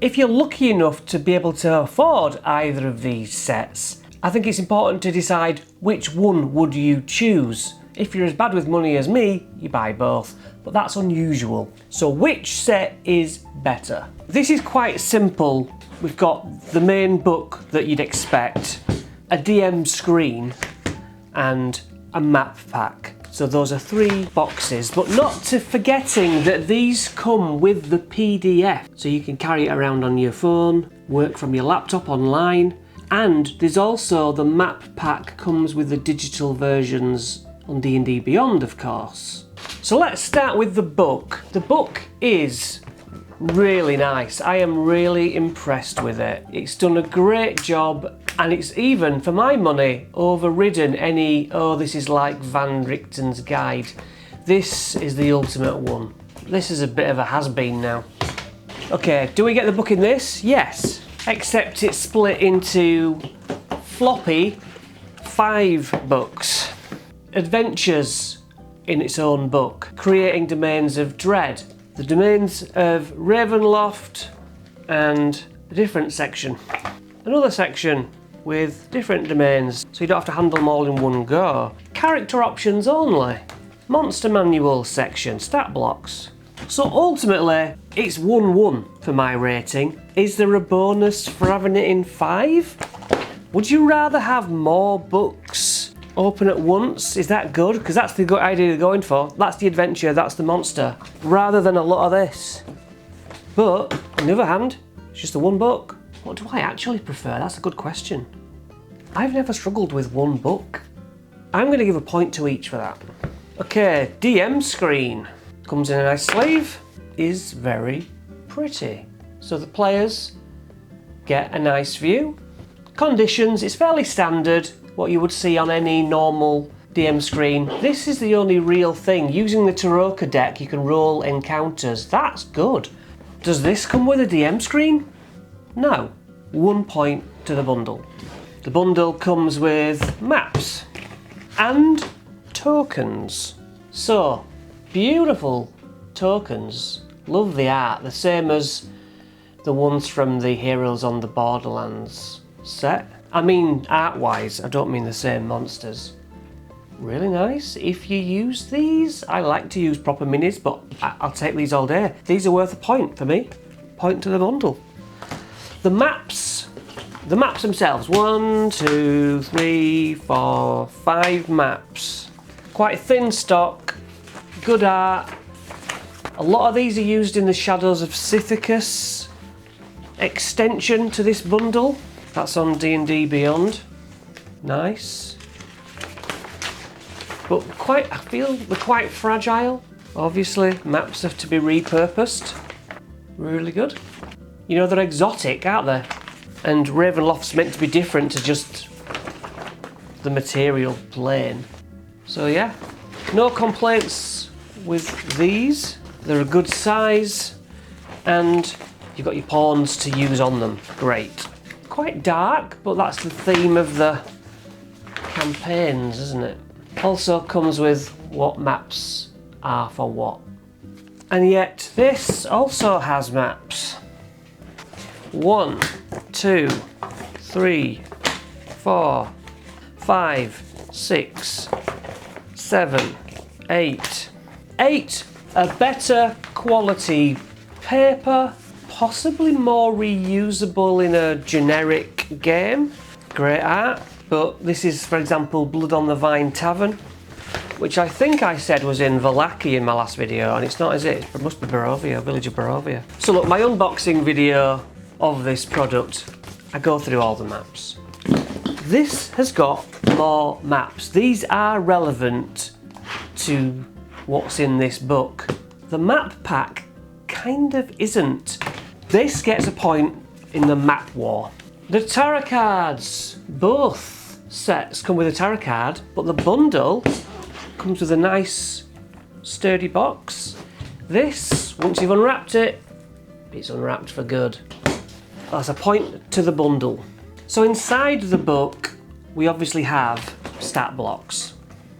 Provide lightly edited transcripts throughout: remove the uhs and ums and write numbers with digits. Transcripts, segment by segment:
If you're lucky enough to be able to afford either of these sets, I think it's important to decide which one would you choose. If you're as bad with money as me, you buy both, but that's unusual. So which set is better? This is quite simple. We've got the main book that you'd expect, a DM screen, and a map pack. So those are 3 boxes, but not to forgetting that these come with the PDF. So you can carry it around on your phone, work from your laptop online, and there's also the map pack comes with the digital versions on D&D Beyond, of course. So let's start with the book. The book is really nice. I am really impressed with it. It's done a great job, and it's even, for my money, overridden any, oh, this is like Van Richten's guide. This is the ultimate one. This is a bit of a has-been now. Okay, do we get the book in this? Yes, except it's split into floppy 5 books. Adventures in its own book, creating domains of dread, the domains of Ravenloft, and a different section. Another section with different domains, so you don't have to handle them all in one go. Character options only. Monster manual section, stat blocks. So ultimately, it's 1-1 for my rating. Is there a bonus for having it in 5? Would you rather have more books open at once? Is that good? Because that's the good idea you're going for. That's the adventure, that's the monster, rather than a lot of this. But on the other hand, it's just the 1 book. What do I actually prefer? That's a good question. I've never struggled with 1 book. I'm going to give a point to each for that. Okay, DM screen. Comes in a nice sleeve. Is very pretty. So the players get a nice view. Conditions, it's fairly standard, what you would see on any normal DM screen. This is the only real thing. Using the Taroka deck, you can roll encounters. That's good. Does this come with a DM screen? No. 1 point to the bundle. The bundle comes with maps and tokens. So, beautiful tokens. Love the art. The same as the ones from the Heroes on the Borderlands set. I mean, art-wise, I don't mean the same monsters. Really nice. If you use these, I like to use proper minis, but I'll take these all day. These are worth a point for me. Point to the bundle. The maps themselves, 1, 2, 3, 4, 5 maps. Quite thin stock, good art. A lot of these are used in the Shadows of Sithicus extension to this bundle. That's on D&D Beyond. Nice. But I feel they're quite fragile. Obviously, maps have to be repurposed. Really good. You know, they're exotic, aren't they? And Ravenloft's meant to be different to just the material plane. So yeah, no complaints with these. They're a good size, and you've got your pawns to use on them. Great. Quite dark, but that's the theme of the campaigns, isn't it? Also comes with what maps are for what. And yet this also has maps. 1, 2, 3, 4, 5, 6, 7, 8. 8 a better quality paper, possibly more reusable in a generic game. Great art, but this is, for example, Blood on the Vine Tavern, which I think I said was in Vallaki in my last video, and it's not, is it? It must be Barovia, Village of Barovia. So look, my unboxing video of this product, I go through all the maps. This has got more maps. These are relevant to what's in this book. The map pack kind of isn't. This gets a point in the map war. The tarot cards, both sets come with a tarot card, but the bundle comes with a nice sturdy box. This, once you've unwrapped it, it's unwrapped for good. That's a point to the bundle. So inside the book, we obviously have stat blocks.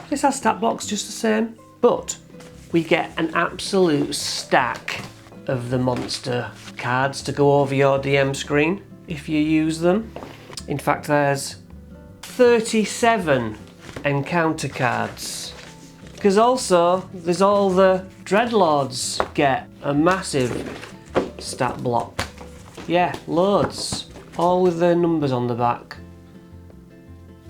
This has stat blocks just the same, but we get an absolute stack of the monster cards to go over your DM screen if you use them. In fact, there's 37 encounter cards. Because also, there's all the Dreadlords get a massive stat block. Yeah, loads. All with their numbers on the back.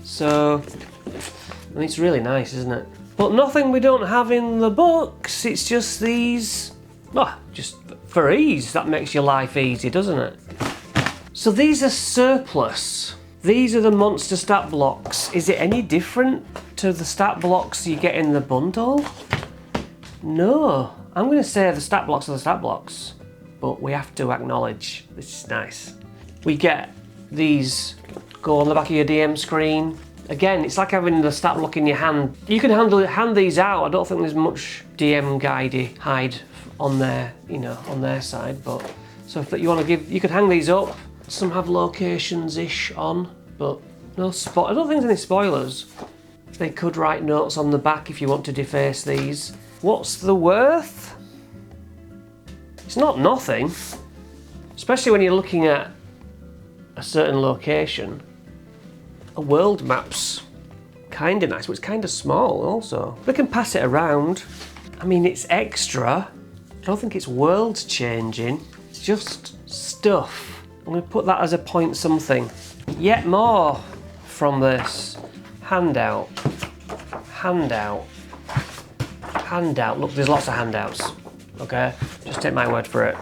So, I mean, it's really nice, isn't it? But nothing we don't have in the books. It's just these, well, just for ease. That makes your life easy, doesn't it? So these are surplus. These are the monster stat blocks. Is it any different to the stat blocks you get in the bundle? No. I'm going to say the stat blocks are the stat blocks. But we have to acknowledge this is nice. We get these go on the back of your DM screen. Again, it's like having the stat block in your hand. You can hand these out. I don't think there's much DM guidey hide on their, you know, on their side. But so if you want to give, you could hang these up. Some have locations-ish on, but no spot. I don't think there's any spoilers. They could write notes on the back if you want to deface these. What's the worth? It's not nothing, especially when you're looking at a certain location. A world map's kind of nice, but it's kind of small also. We can pass it around. I mean, it's extra. I don't think it's world changing. It's just stuff. I'm going to put that as a point something. Yet more from this. Handout. Handout. Handout. Look, there's lots of handouts. Okay? Just take my word for it.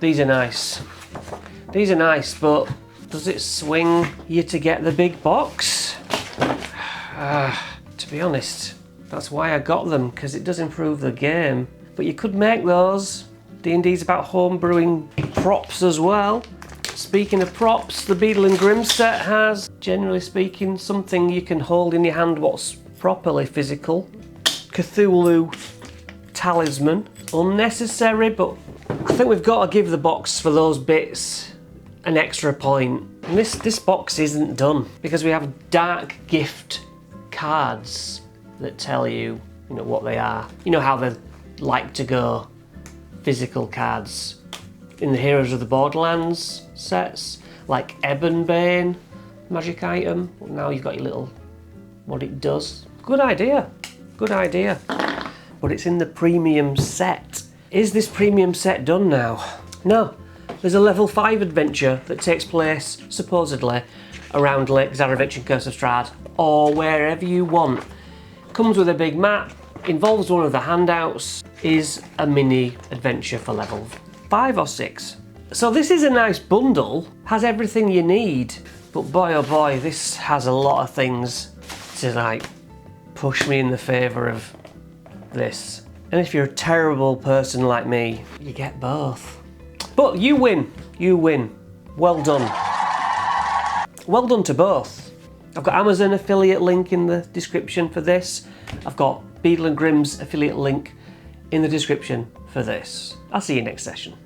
These are nice. These are nice, but does it swing you to get the big box? To be honest, that's why I got them, because it does improve the game. But you could make those. D&D's about home brewing props as well. Speaking of props, the Beadle and Grimm set has, generally speaking, something you can hold in your hand what's properly physical. Cthulhu talisman. Unnecessary, but I think we've got to give the box for those bits an extra point. And this box isn't done because we have dark gift cards that tell you, you know, what they are. You know how they like to go. Physical cards in the Heroes of the Borderlands sets, like Ebonbane magic item. Now you've got your little, what it does. Good idea, good idea. But it's in the premium set. Is this premium set done now? No. There's a level 5 adventure that takes place, supposedly, around Lake Zarovich and Curse of Strahd, or wherever you want. Comes with a big map, involves one of the handouts, is a mini adventure for level 5 or 6. So this is a nice bundle, has everything you need, but boy oh boy, this has a lot of things to like push me in the favour of this. And if you're a terrible person like me, you get both. But you win, you win. Well done. Well done to both. I've got Amazon affiliate link in the description for this. I've got Beadle and Grimm's affiliate link in the description for this. I'll see you next session.